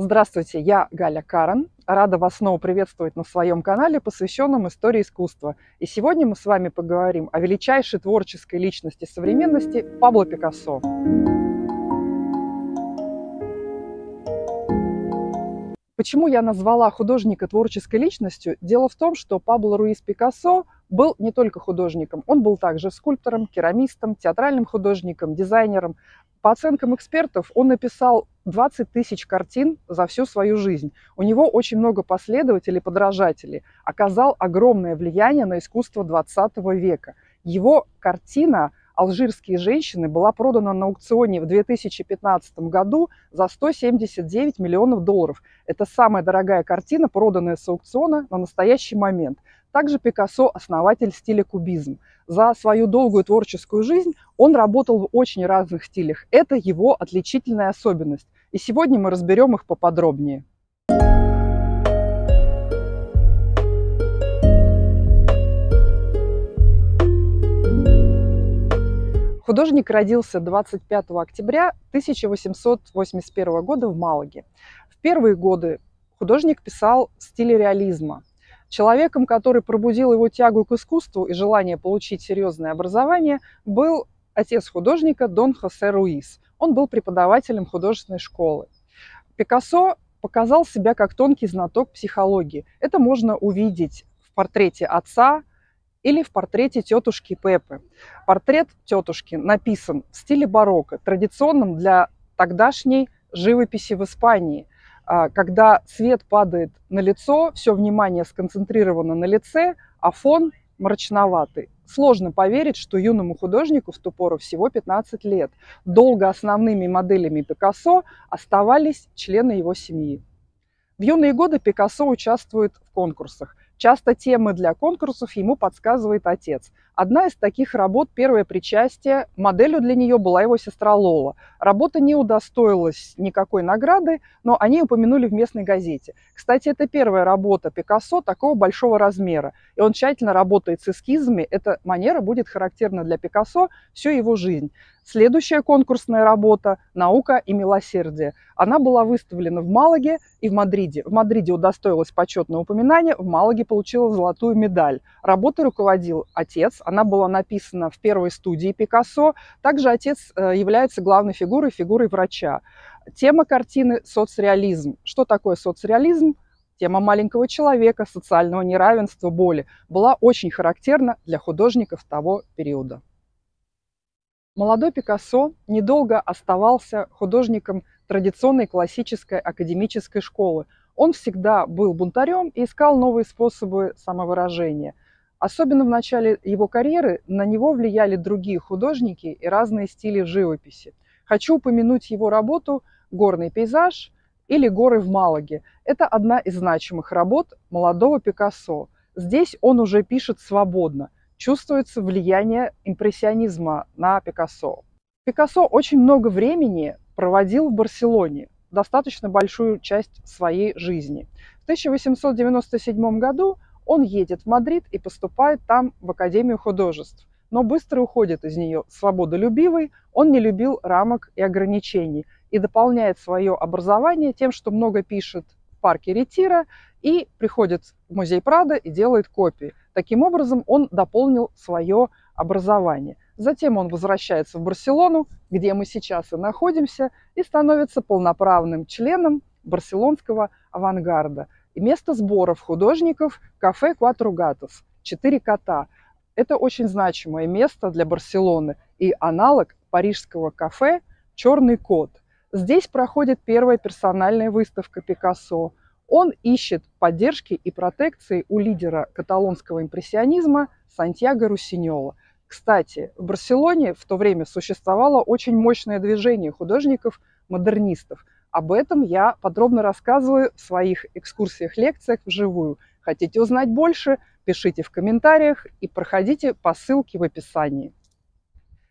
Здравствуйте, я Галя Карен. Рада вас снова приветствовать на своем канале, посвященном истории искусства. И сегодня мы с вами поговорим о величайшей творческой личности современности Пабло Пикассо. Почему я назвала художника творческой личностью? Дело в том, что Пабло Руис Пикассо был не только художником, он был также скульптором, керамистом, театральным художником, дизайнером. По оценкам экспертов, он написал 20 тысяч картин за всю свою жизнь. У него очень много последователей, подражателей. Оказал огромное влияние на искусство 20 века. Его картина «Алжирские женщины» была продана на аукционе в 2015 году за 179 миллионов долларов. Это самая дорогая картина, проданная с аукциона на настоящий момент. Также Пикассо – основатель стиля кубизм. За свою долгую творческую жизнь он работал в очень разных стилях. Это его отличительная особенность. И сегодня мы разберем их поподробнее. Художник родился 25 октября 1881 года в Малаге. В первые годы художник писал в стиле реализма. Человеком, который пробудил его тягу к искусству и желание получить серьезное образование, был отец художника Дон Хосе Руис. Он был преподавателем художественной школы. Пикассо показал себя как тонкий знаток психологии. Это можно увидеть в портрете отца или в портрете тетушки Пеппы. Портрет тетушки написан в стиле барокко, традиционном для тогдашней живописи в Испании. Когда свет падает на лицо, все внимание сконцентрировано на лице, а фон мрачноватый. Сложно поверить, что юному художнику в ту пору всего 15 лет. Долго основными моделями Пикассо оставались члены его семьи. В юные годы Пикассо участвует в конкурсах. Часто темы для конкурсов ему подсказывает отец. Одна из таких работ «Первое причастие», моделью для нее была его сестра Лола. Работа не удостоилась никакой награды, но о ней упомянули в местной газете. Кстати, это первая работа Пикассо такого большого размера, и он тщательно работает с эскизами. Эта манера будет характерна для Пикассо всю его жизнь. Следующая конкурсная работа «Наука и милосердие». Она была выставлена в Малаге и в Мадриде. В Мадриде удостоилась почетного упоминания, в Малаге получила золотую медаль. Работой руководил отец, она была написана в первой студии Пикассо. Также отец является главной фигурой врача. Тема картины – соцреализм. Что такое соцреализм? Тема маленького человека, социального неравенства, боли была очень характерна для художников того периода. Молодой Пикассо недолго оставался художником традиционной классической академической школы. Он всегда был бунтарем и искал новые способы самовыражения. Особенно в начале его карьеры на него влияли другие художники и разные стили в живописи. Хочу упомянуть его работу «Горный пейзаж» или «Горы в Малаге». Это одна из значимых работ молодого Пикассо. Здесь он уже пишет свободно. Чувствуется влияние импрессионизма на Пикассо. Пикассо очень много времени проводил в Барселоне, достаточно большую часть своей жизни. В 1897 году он едет в Мадрид и поступает там в Академию художеств, но быстро уходит из нее свободолюбивый, он не любил рамок и ограничений и дополняет свое образование тем, что много пишет в парке Ретира и приходит в музей Прадо и делает копии. Таким образом, он дополнил свое образование. Затем он возвращается в Барселону, где мы сейчас и находимся, и становится полноправным членом барселонского авангарда. И место сборов художников – кафе «Кватро Гатос» – «Четыре кота». Это очень значимое место для Барселоны и аналог парижского кафе «Черный кот». Здесь проходит первая персональная выставка Пикассо. Он ищет поддержки и протекции у лидера каталонского импрессионизма Сантьяго Руссиньола. Кстати, в Барселоне в то время существовало очень мощное движение художников-модернистов. Об этом я подробно рассказываю в своих экскурсиях-лекциях вживую. Хотите узнать больше? Пишите в комментариях и проходите по ссылке в описании.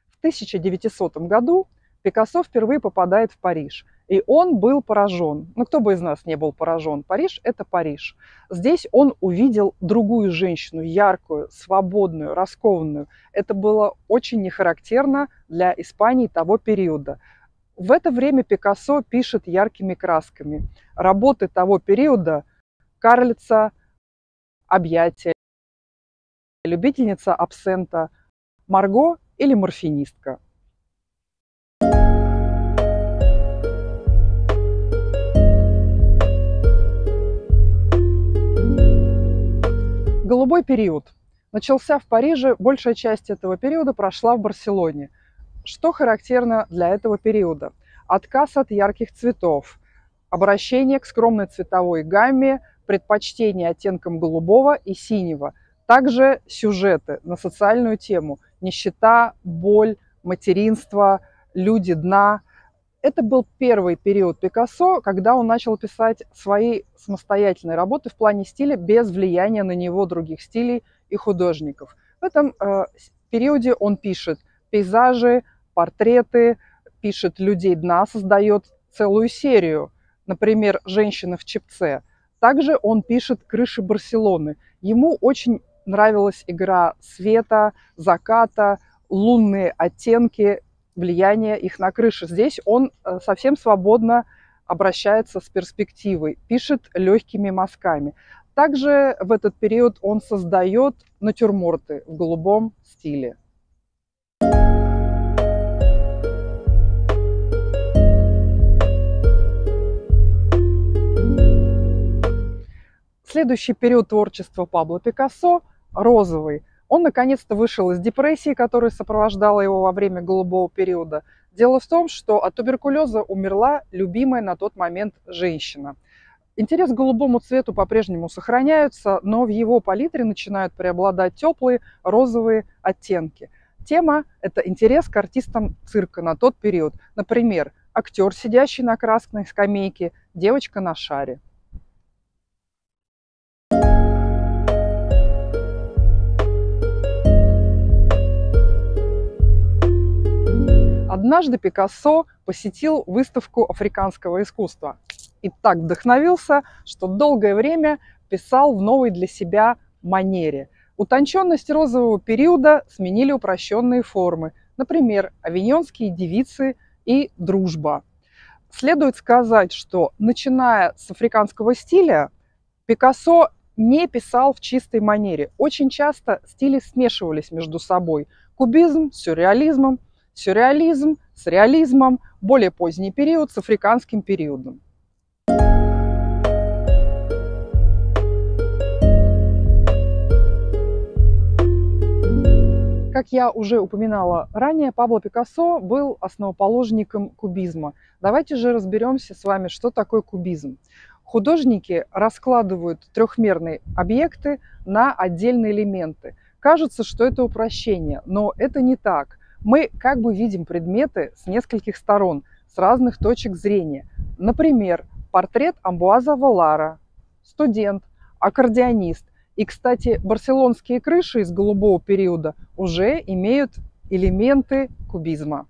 В 1900 году Пикассо впервые попадает в Париж. И он был поражен. Ну, кто бы из нас не был поражен? Париж – это Париж. Здесь он увидел другую женщину, яркую, свободную, раскованную. Это было очень нехарактерно для Испании того периода. В это время Пикассо пишет яркими красками. Работы того периода: «Карлица», «Объятия», «Любительница абсента», «Марго» или «Морфинистка». Голубой период начался в Париже, большая часть этого периода прошла в Барселоне. Что характерно для этого периода? Отказ от ярких цветов, обращение к скромной цветовой гамме, предпочтение оттенкам голубого и синего. Также сюжеты на социальную тему: нищета, боль, материнство, люди дна. Это был первый период Пикассо, когда он начал писать свои самостоятельные работы в плане стиля без влияния на него других стилей и художников. В этом периоде он пишет пейзажи, портреты, пишет людей дна, создает целую серию, например, «Женщина в чепце». Также он пишет крыши Барселоны. Ему очень нравилась игра света, заката, лунные оттенки, влияние их на крыше. Здесь он совсем свободно обращается с перспективой, пишет легкими мазками. Также в этот период он создает натюрморты в голубом стиле. Следующий период творчества Пабло Пикассо – розовый. Он наконец-то вышел из депрессии, которая сопровождала его во время голубого периода. Дело в том, что от туберкулеза умерла любимая на тот момент женщина. Интерес к голубому цвету по-прежнему сохраняется, но в его палитре начинают преобладать теплые розовые оттенки. Тема – это интерес к артистам цирка на тот период. Например, актер, сидящий на красной скамейке, девочка на шаре. Однажды Пикассо посетил выставку африканского искусства и так вдохновился, что долгое время писал в новой для себя манере. Утонченность розового периода сменили упрощенные формы, например, авиньонские девицы и дружба. Следует сказать, что, начиная с африканского стиля, Пикассо не писал в чистой манере. Очень часто стили смешивались между собой. Кубизм с сюрреализмом, сюрреализм с реализмом, более поздний период с африканским периодом. Как я уже упоминала ранее, Пабло Пикассо был основоположником кубизма. Давайте же разберемся с вами, что такое кубизм. Художники раскладывают трехмерные объекты на отдельные элементы. Кажется, что это упрощение, но это не так. Мы как бы видим предметы с нескольких сторон, с разных точек зрения. Например, портрет Амбруаза Волара, студент, аккордеонист. И, кстати, барселонские крыши из голубого периода уже имеют элементы кубизма.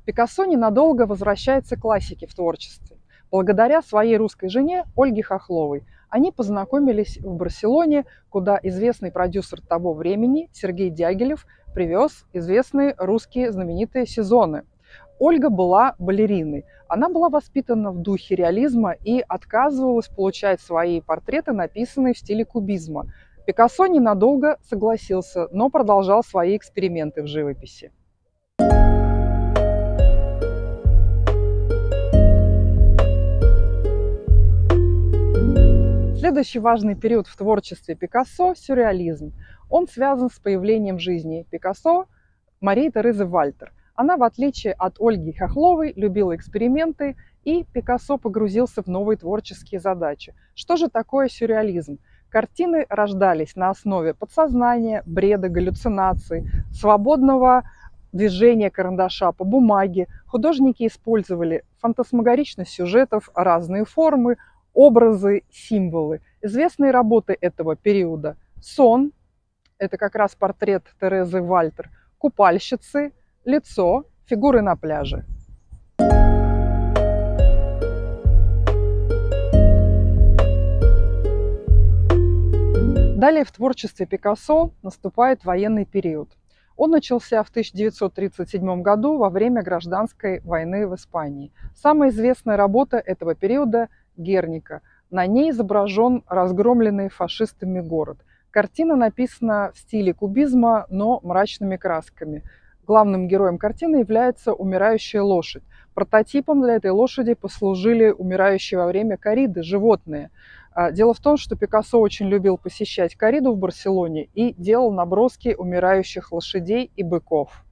Пикассо ненадолго возвращается к классике в творчестве. Благодаря своей русской жене Ольге Хохловой они познакомились в Барселоне, куда известный продюсер того времени Сергей Дягилев привез известные русские знаменитые сезоны. Ольга была балериной. Она была воспитана в духе реализма и отказывалась получать свои портреты, написанные в стиле кубизма. Пикассо ненадолго согласился, но продолжал свои эксперименты в живописи. Следующий важный период в творчестве Пикассо – сюрреализм. Он связан с появлением в жизни Пикассо Марии Терезы Вальтер. Она, в отличие от Ольги Хохловой, любила эксперименты, и Пикассо погрузился в новые творческие задачи. Что же такое сюрреализм? Картины рождались на основе подсознания, бреда, галлюцинаций, свободного движения карандаша по бумаге. Художники использовали фантасмагоричность сюжетов, разные формы, образы, символы. Известные работы этого периода: «Сон», это как раз портрет Терезы Вальтер, «Купальщицы», «Лицо», «Фигуры на пляже». Далее в творчестве Пикассо наступает военный период. Он начался в 1937 году во время гражданской войны в Испании. Самая известная работа этого периода – «Герника». На ней изображен разгромленный фашистами город. Картина написана в стиле кубизма, но мрачными красками. Главным героем картины является умирающая лошадь. Прототипом для этой лошади послужили умирающие во время корриды животные. Дело в том, что Пикассо очень любил посещать корриду в Барселоне и делал наброски умирающих лошадей и быков.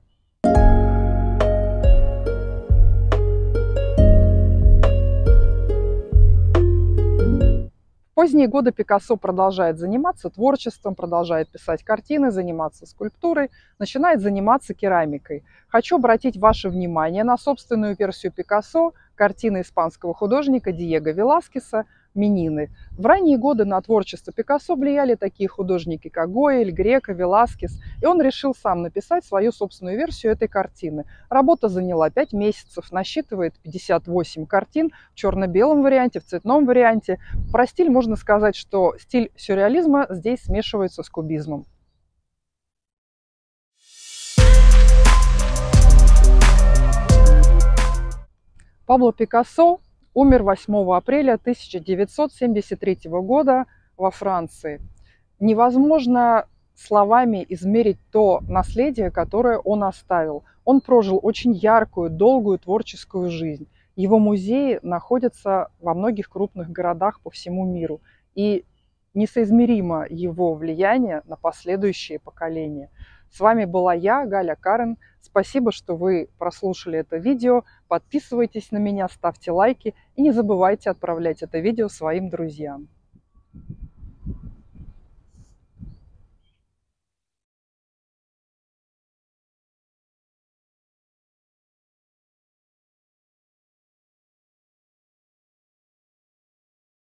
В поздние годы Пикассо продолжает заниматься творчеством, продолжает писать картины, заниматься скульптурой, начинает заниматься керамикой. Хочу обратить ваше внимание на собственную версию Пикассо, картины испанского художника Диего Веласкеса «Менины». В ранние годы на творчество Пикассо влияли такие художники, как Гоэль, Греко, Веласкес, и он решил сам написать свою собственную версию этой картины. Работа заняла 5 месяцев, насчитывает 58 картин в черно-белом варианте, в цветном варианте. Про стиль можно сказать, что стиль сюрреализма здесь смешивается с кубизмом. Пабло Пикассо умер 8 апреля 1973 года во Франции. Невозможно словами измерить то наследие, которое он оставил. Он прожил очень яркую, долгую творческую жизнь. Его музеи находятся во многих крупных городах по всему миру. И несоизмеримо его влияние на последующие поколения. С вами была я, Галя Карен. Спасибо, что вы прослушали это видео. Подписывайтесь на меня, ставьте лайки и не забывайте отправлять это видео своим друзьям.